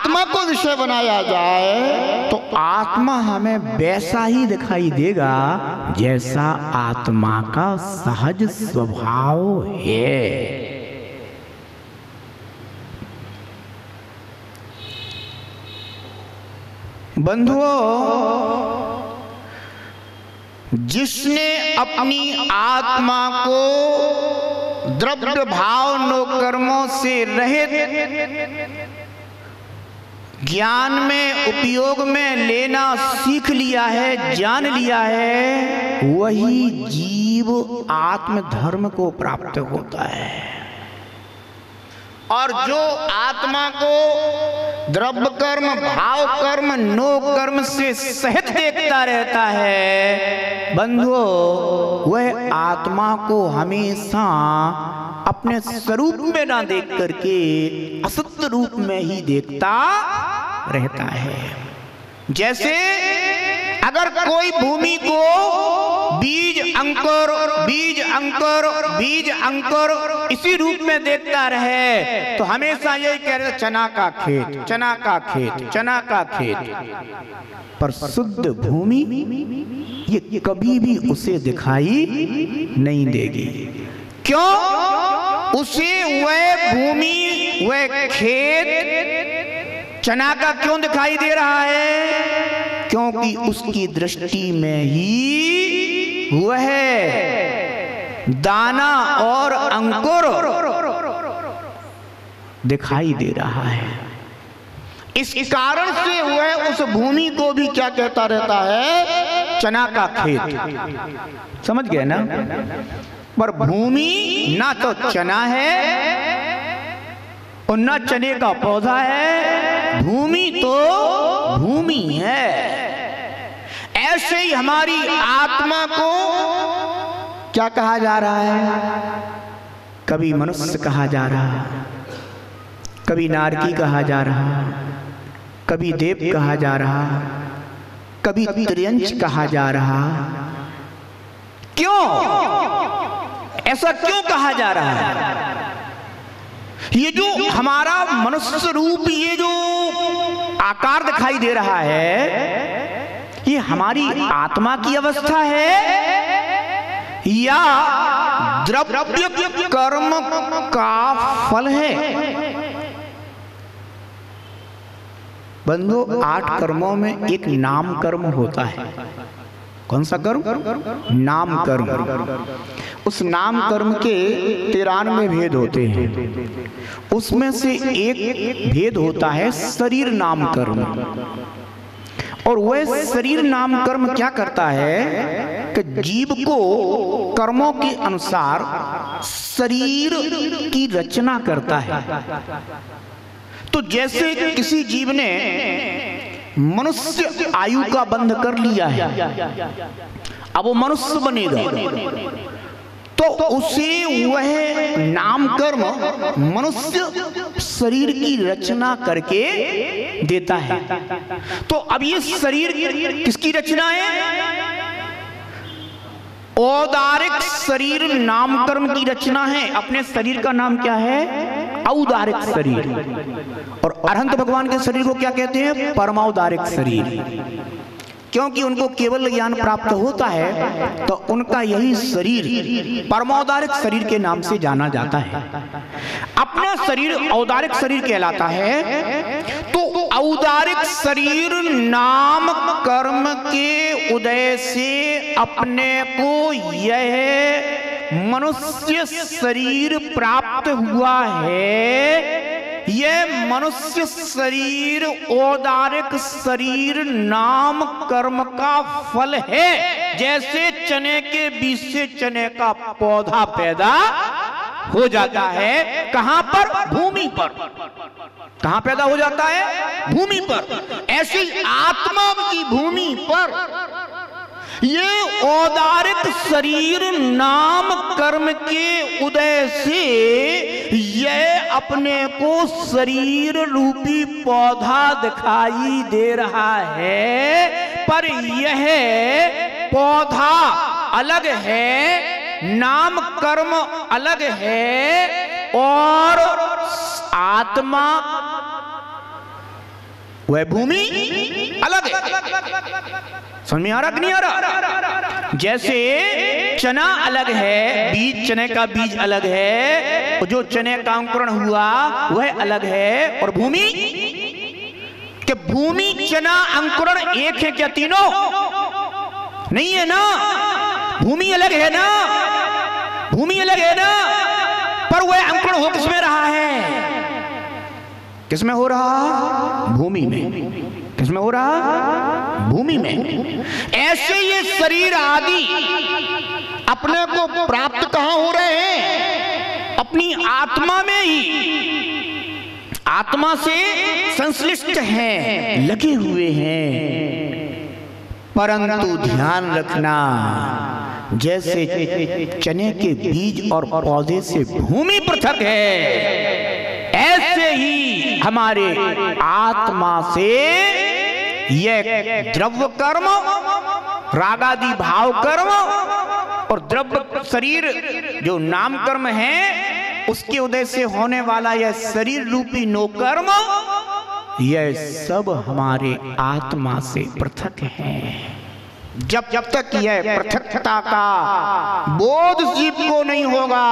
आत्मा को विषय बनाया जाए तो आत्मा हमें वैसा ही दिखाई देगा जैसा आत्मा का सहज स्वभाव है। बंधुओं, जिसने अपनी आत्मा को द्रव्य भाव नो कर्मों से रहित ज्ञान में उपयोग में लेना सीख लिया है, जान लिया है, वही जीव आत्म धर्म को प्राप्त होता है। और जो आत्मा को द्रव्य कर्म, भाव कर्म, नो कर्म से सहित देखता रहता है, बंधुओं, वह आत्मा को हमेशा अपने स्वरूप में ना देख करके असत्य रूप में ही देखता रहता है। जैसे अगर कोई भूमि को बीज अंकुर, बीज अंकुर, बीज अंकुर इसी रूप में देखता रहे तो हमेशा यही कह रहे चना का खेत, चना का खेत, चना का खेत। पर शुद्ध भूमि ये कभी भी उसे दिखाई नहीं देगी। क्यों? उसे वह भूमि, वह खेत चना का क्यों दिखाई दे रहा है? क्योंकि उसकी दृष्टि में ही वह दाना और अंकुर दिखाई दे रहा है। इस कारण से वह उस भूमि को भी क्या कहता रहता है? चना का खेत। समझ गए ना? पर भूमि ना तो चना है और ना चने का पौधा है, भूमि तो भूमि है। ऐसे ही हमारी आत्मा को क्या कहा जा रहा है? कभी मनुष्य कहा जा रहा, कभी नारकी कहा जा रहा, कभी देव कहा जा रहा, कभी त्रियंच कहा जा रहा। क्यों? ऐसा क्यों कहा जा रहा है? ये जो हमारा मनुष्य रूप, ये जो आकार दिखाई दे रहा है, ये हमारी आत्मा की अवस्था है या द्रव्य कर्म का फल है? बंधु, 8 कर्मों में एक नाम कर्म होता है। कौन सा कर्म? नाम कर्म। उस नाम कर्म के 93 भेद होते हैं। उसमें से एक भेद होता है शरीर नाम कर्म। और वह शरीर नाम कर्म क्या करता है कि जीव को कर्मों के अनुसार शरीर की रचना करता है। तो जैसे किसी जीव ने मनुष्य आयु का बंध कर लिया है, अब वो मनुष्य बनेगा, तो उसे वह नाम कर्म मनुष्य शरीर की रचना करके देता है। तो अब ये शरीर किसकी रचना है? औदारिक शरीर नाम कर्म की रचना है। अपने शरीर का नाम क्या है? औदारिक शरीर। और अरहंत भगवान के शरीर को क्या कहते हैं? परमौदारिक शरीर। क्योंकि उनको केवल ज्ञान प्राप्त होता है तो उनका यही शरीर परमौदारिक शरीर के नाम से जाना जाता है। अपना शरीर औदारिक शरीर कहलाता है। तो औदारिक शरीर नाम कर्म के उदय से अपने को यह मनुष्य शरीर प्राप्त हुआ है। यह मनुष्य शरीर औदारिक शरीर नाम कर्म का फल है। जैसे चने के बीज से चने का पौधा पैदा हो जाता है। कहां पर? भूमि पर। कहां पैदा हो जाता है? भूमि पर। ऐसी आत्मा की भूमि पर ये औदारिक शरीर नाम कर्म के उदय से यह अपने को शरीर रूपी पौधा दिखाई दे रहा है। पर यह पौधा अलग है, नाम कर्म अलग है और आत्मा वह भूमि अलग है। समझ में आ रहा कि नहीं आ रहा? जैसे चना अलग है, बीज, चने का बीज अलग है, जो चने का अंकुरण हुआ वह अलग है, और भूमि, कि भूमि चना अंकुरण एक है क्या? तीनों नहीं है ना, भूमि अलग है ना, भूमि अलग है ना, पर वह अंकुरण हो किसमें रहा है? किसमें हो रहा? भूमि में। किसमें हो रहा? भूमि में। ऐसे ये शरीर आदि अपने को प्राप्त कहां हो रहे हैं? अपनी आत्मा में ही, आत्मा से संश्लिष्ट हैं, लगे हुए हैं। परंतु ध्यान रखना, जैसे चने के बीज और पौधे से भूमि पृथक है, ऐसे ही हमारे आत्मा से यह द्रव्य कर्म, रागादि भाव कर्म और द्रव्य शरीर जो नाम कर्म है, उसके उदय से होने वाला यह शरीर रूपी नो कर्म, यह सब हमारे आत्मा से पृथक है। जब तक यह पृथकता का बोध जीव को नहीं होगा,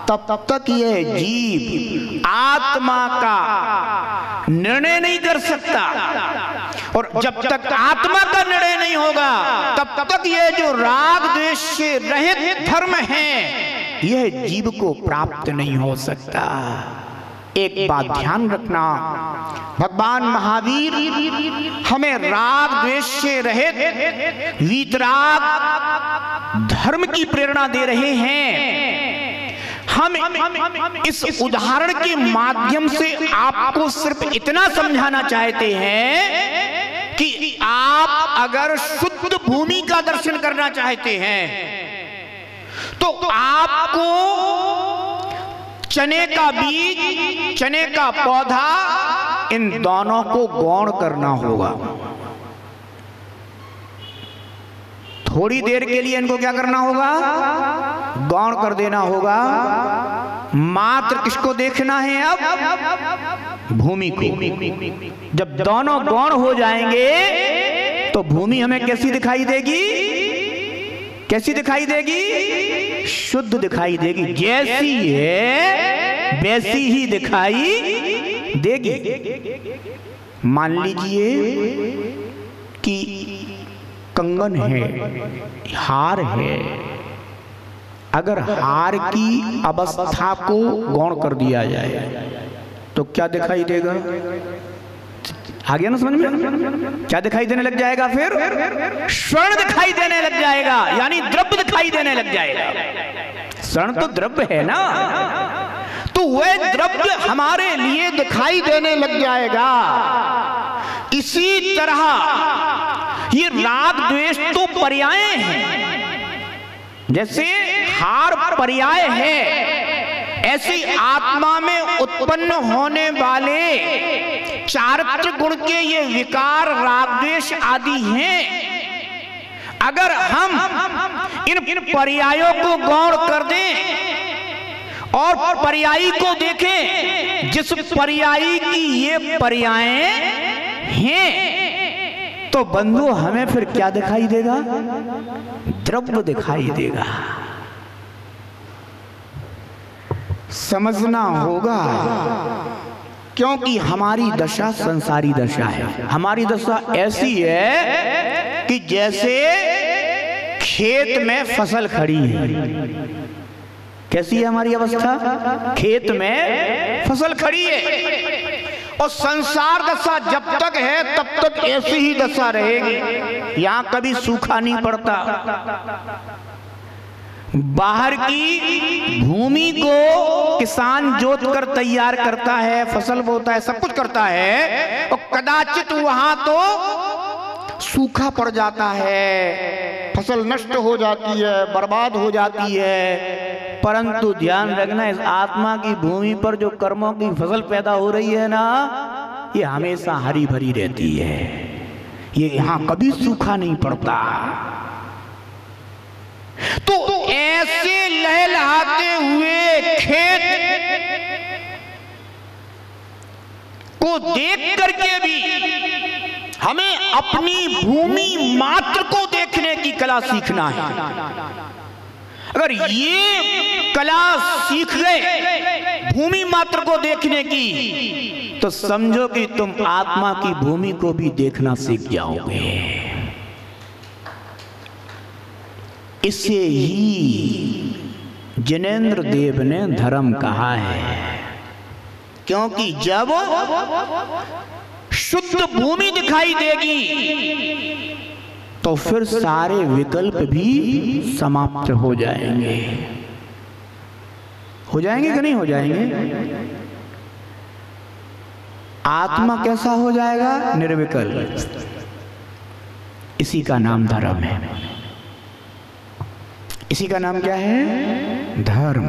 तब तक यह जीव आत्मा का निर्णय नहीं कर सकता, और जब तक आत्मा का निर्णय नहीं होगा, तब तक यह जो राग द्वेष से रहित धर्म है, यह जीव को प्राप्त नहीं हो सकता। एक बात ध्यान रखना, भगवान महावीर हमें राग द्वेष से रहित वीतराग धर्म की प्रेरणा दे रहे हैं। हम इस उदाहरण के माध्यम से आपको सिर्फ इतना समझाना चाहते हैं कि आप अगर शुद्ध भूमि का दर्शन करना चाहते हैं, तो आपको चने का बीज, चने का पौधा, इन दोनों को गौण करना होगा। थोड़ी देर के लिए इनको क्या करना होगा? गौण कर देना होगा। मात्र किसको देखना है अब? भूमि को। जब दोनों गौण हो जाएंगे तो भूमि हमें कैसी दिखाई देगी? कैसी दिखाई देगी? शुद्ध दिखाई देगी। जैसी है वैसी ही दिखाई देगी। मान लीजिए कि कंगन है, हार है, अगर हार की अवस्था को गौण कर दिया जाए तो क्या दिखाई देगा? आ गया ना समझ में? क्या दिखाई देने लग जाएगा? फिर स्वर्ण दिखाई देने लग जाएगा, यानी द्रव्य दिखाई देने लग जाएगा। स्वर्ण तो द्रव्य है ना, तो वह द्रव्य हमारे लिए दिखाई देने लग जाएगा। इसी तरह ये राग द्वेष तो पर्याय हैं। जैसे हार पर्याय है, ऐसी आत्मा में उत्पन्न होने वाले चारित्र गुण के ये विकार राग द्वेष आदि हैं। अगर हम इन पर्यायों को गौण कर दें और पर्यायी को देखें, जिस पर्यायी की ये पर्याय हैं, तो बंधु हमें फिर क्या दिखाई देगा? द्रव्य दिखाई देगा। समझना होगा, क्योंकि हमारी दशा संसारी दशा है। हमारी दशा ऐसी है कि जैसे खेत में फसल खड़ी है। कैसी है हमारी अवस्था? खेत में फसल खड़ी है, और संसार दशा जब तक है तब तक ऐसी ही दशा रहेगी। यहां कभी सूखा नहीं पड़ता। बाहर की भूमि को किसान जोत कर तैयार करता है, फसल बोता है, सब कुछ करता है, और कदाचित वहां तो सूखा पड़ जाता है, फसल नष्ट हो जाती है, बर्बाद हो जाती है। परंतु ध्यान रखना, इस आत्मा की भूमि पर जो कर्मों की फसल पैदा हो रही है ना, ये हमेशा हरी भरी रहती है। ये यहां कभी सूखा नहीं पड़ता। तो ऐसे लहलहाते हुए खेत को देख करके भी हमें अपनी भूमि मात्र को देखने की कला सीखना है। अगर ये कला सीख गए भूमि मात्र को देखने की, तो समझो कि तुम आत्मा की भूमि को भी देखना सीख जाओगे। इसे ही जिनेंद्र देव ने धर्म कहा है, क्योंकि जब शुद्ध भूमि दिखाई देगी तो फिर सारे विकल्प भी समाप्त हो जाएंगे। हो जाएंगे कि नहीं हो जाएंगे? आत्मा कैसा हो जाएगा? निर्विकल्प। इसी का नाम धर्म है। इसी का नाम क्या है? धर्म।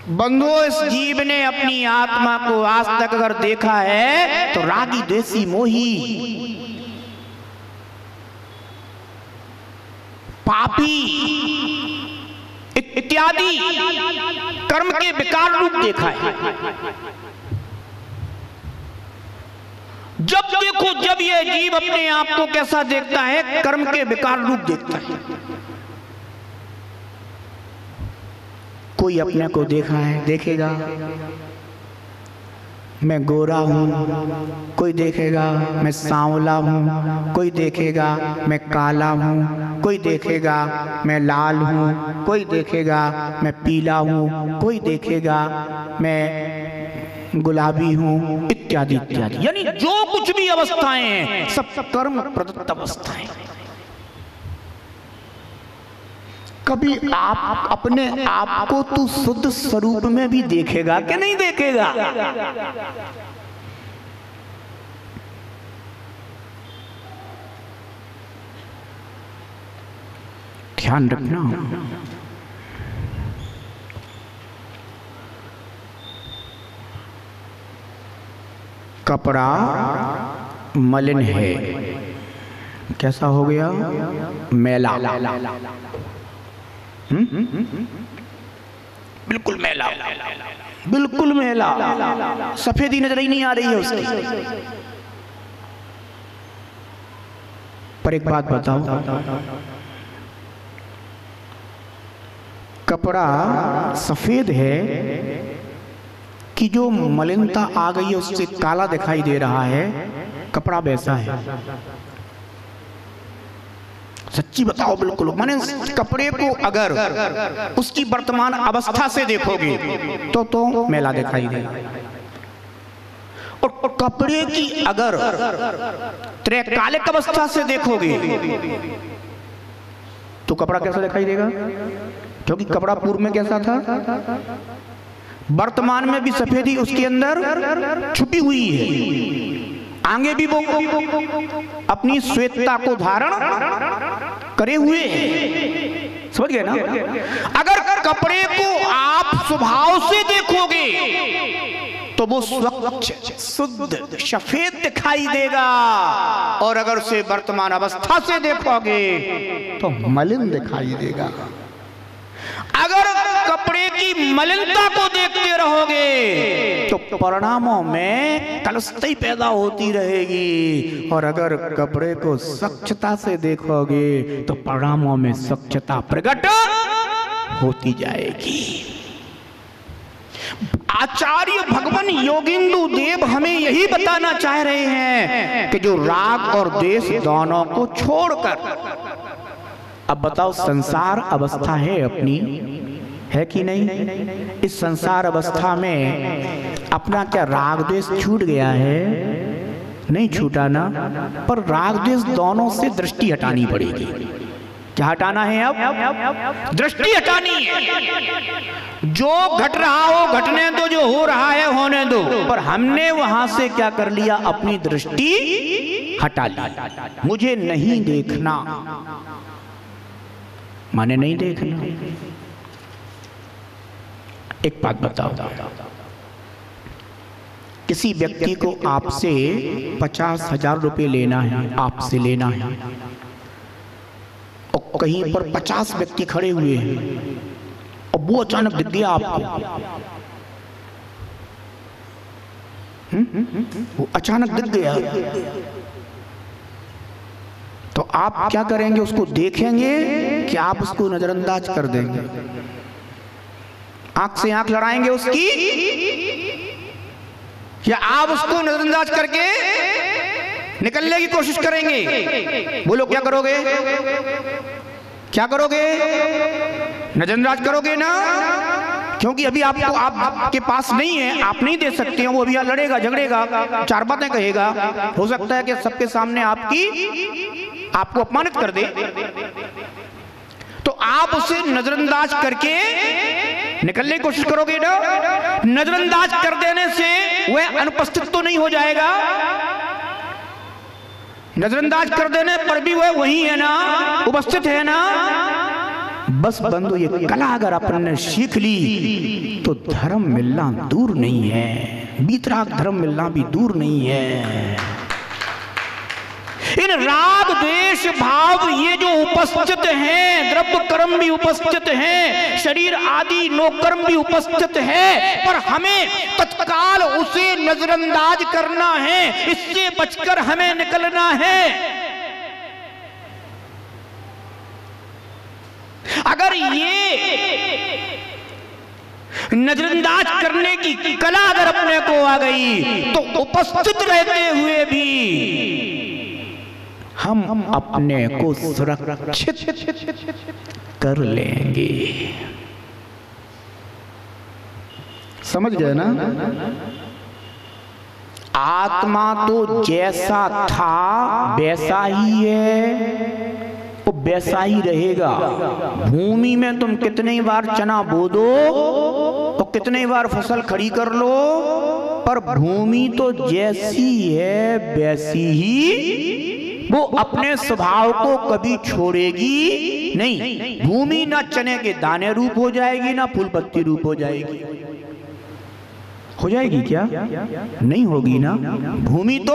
बंधुओं, इस जीव ने अपनी आत्मा को आज तक अगर देखा है तो रागी, द्वेषी, मोही, पापी इत्यादि कर्म के विकार रूप देखा है। जब देखो, जब ये जीव अपने आप को कैसा देखता है? कर्म के विकार रूप देखता है। कोई अपने को देखा है, देखेगा मैं गोरा हूं, कोई देखेगा मैं सांवला हूं, कोई देखेगा मैं काला हूं, कोई देखेगा मैं लाल हूं, कोई देखेगा मैं पीला हूं, कोई देखेगा मैं गुलाबी हूं, इत्यादि इत्यादि। यानी जो कुछ भी अवस्थाएं हैं सब कर्म प्रदत्त अवस्थाएं। कभी आप अपने आप को तो शुद्ध स्वरूप में भी देखेगा कि नहीं देखेगा? ध्यान रखना। कपड़ा मलिन है, कैसा हो गया? मैला। बिल्कुल मैला, बिल्कुल मैला, सफेदी नजर ही नहीं आ रही है उसकी। पर एक बात बताओ, कपड़ा सफेद है कि जो मलिनता आ गई है उससे काला दिखाई दे रहा है? कपड़ा वैसा है। सच्ची बताओ बिल्कुल। माने कपड़े को अगर उसकी वर्तमान अवस्था से देखोगे तो मैला दिखाई देगा, और कपड़े की अगर त्रैकालिक अवस्था से देखोगे तो कपड़ा कैसा दिखाई देगा? क्योंकि कपड़ा पूर्व में कैसा था? वर्तमान में भी सफेदी उसके अंदर छुपी हुई है, आगे भी वो अपनी श्वेतता को धारण करे हुए हैं। समझ गए ना? अगर कपड़े को आप स्वभाव से देखोगे तो वो स्वच्छ, शुद्ध, सफेद दिखाई देगा, और अगर उसे वर्तमान अवस्था से देखोगे तो मलिन दिखाई देगा। अगर कपड़े की मलिनता को देखते रहोगे तो परिणामों में कलुषता पैदा होती रहेगी, और अगर कपड़े को स्वच्छता से देखोगे तो परिणामों में स्वच्छता प्रकट होती जाएगी। आचार्य भगवान योगिंदु देव हमें यही बताना चाह रहे हैं कि जो राग और द्वेष दोनों को छोड़कर, अब बताओ संसार अवस्था है अपनी, है कि नहीं? इस संसार अवस्था में अपना क्या राग द्वेष छूट गया है? नहीं छूटा ना। पर राग द्वेष दोनों से दृष्टि हटानी पड़ेगी। क्या हटाना है? अब दृष्टि हटानी है। जो घट रहा हो घटने दो, जो हो रहा है होने दो, पर हमने वहां से क्या कर लिया? अपनी दृष्टि हटा ली। मुझे नहीं देखना माने नहीं देखना। एक बात बताओ, किसी व्यक्ति को आपसे 50,000 रुपए लेना है, आपसे लेना है, और कहीं पर 50 व्यक्ति खड़े हुए हैं और वो अचानक दिख गया आपको, वो अचानक दिख गया, तो आप क्या करेंगे? उसको देखेंगे कि आप उसको नजरअंदाज कर देंगे? आंख से आंख लड़ाएंगे उसकी, या आप उसको नजरअंदाज करके निकलने की कोशिश करेंगे? बोलो क्या करोगे? क्या करोगे? नजरअंदाज करोगे ना, क्योंकि अभी आपके पास नहीं है, आप नहीं दे सकते हैं। वो अभी लड़ेगा, झगड़ेगा, चार बातें कहेगा, हो सकता है कि सबके सामने आपको अपमानित कर दे, तो आप उसे नजरअंदाज करके निकलने की कोशिश करोगे ना। नजरअंदाज कर देने से वह अनुपस्थित तो नहीं हो जाएगा? नजरअंदाज कर देने पर भी वह वही है ना, उपस्थित है ना। बस बंधु, ये कला अगर अपन ने सीख ली तो धर्म मिलना दूर नहीं है, बीतराग धर्म मिलना भी दूर नहीं है। इन राग द्वेष भाव ये जो उपस्थित हैं, द्रव्य कर्म भी उपस्थित हैं, शरीर आदि नो कर्म भी उपस्थित है, पर हमें तत्काल उसे नजरअंदाज करना है, इससे बचकर हमें निकलना है। अगर ये नजरअंदाज करने की कला अगर अपने को आ गई तो उपस्थित रहते हुए भी हम अपने को सुरक्षित कर लेंगे। समझ गए ना? आत्मा तो जैसा था वैसा ही है, वो वैसा ही रहेगा। भूमि में तुम कितनी बार चना बो दो तो कितनी बार फसल खड़ी कर लो, पर भूमि तो जैसी है वैसी ही, वो अपने स्वभाव को कभी छोड़ेगी नहीं। भूमि ना चने के दाने रूप हो जाएगी, ना फूल पत्ती रूप हो जाएगी। हो जाएगी क्या? नहीं होगी ना। भूमि तो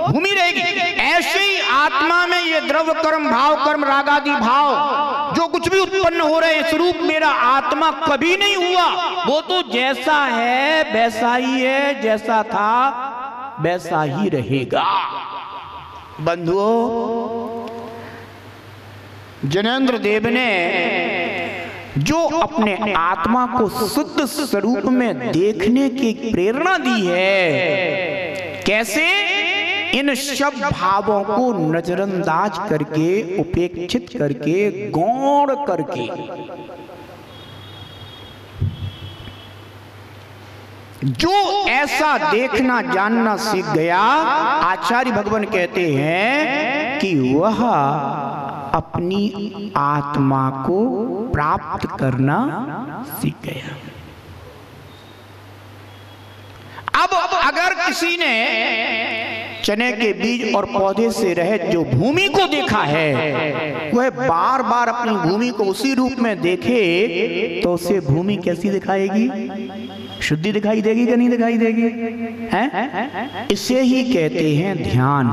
भूमि रहेगी। ऐसे ही आत्मा में ये द्रव्य कर्म, भाव कर्म, राग आदि भाव जो कुछ भी उत्पन्न हो रहे हैं, स्वरूप मेरा आत्मा कभी नहीं हुआ। वो तो जैसा है वैसा ही है, जैसा था वैसा ही रहेगा। बंधुओं, जैनेन्द्र देव ने जो अपने आत्मा को शुद्ध स्वरूप में देखने की प्रेरणा दी है, कैसे? इन सब भावों को नजरअंदाज करके, उपेक्षित करके, गौण करके, जो ऐसा देखना जानना सीख गया, आचार्य भगवान कहते हैं कि वह अपनी आत्मा को प्राप्त करना सीख गया। अब अगर किसी ने चने के बीज और पौधे से रहित जो भूमि को देखा है, वह बार बार अपनी भूमि को उसी रूप में देखे तो उसे भूमि कैसी दिखाएगी? शुद्धि दिखाई देगी कि नहीं दिखाई देगी? हैं? इसे ही कहते हैं ध्यान।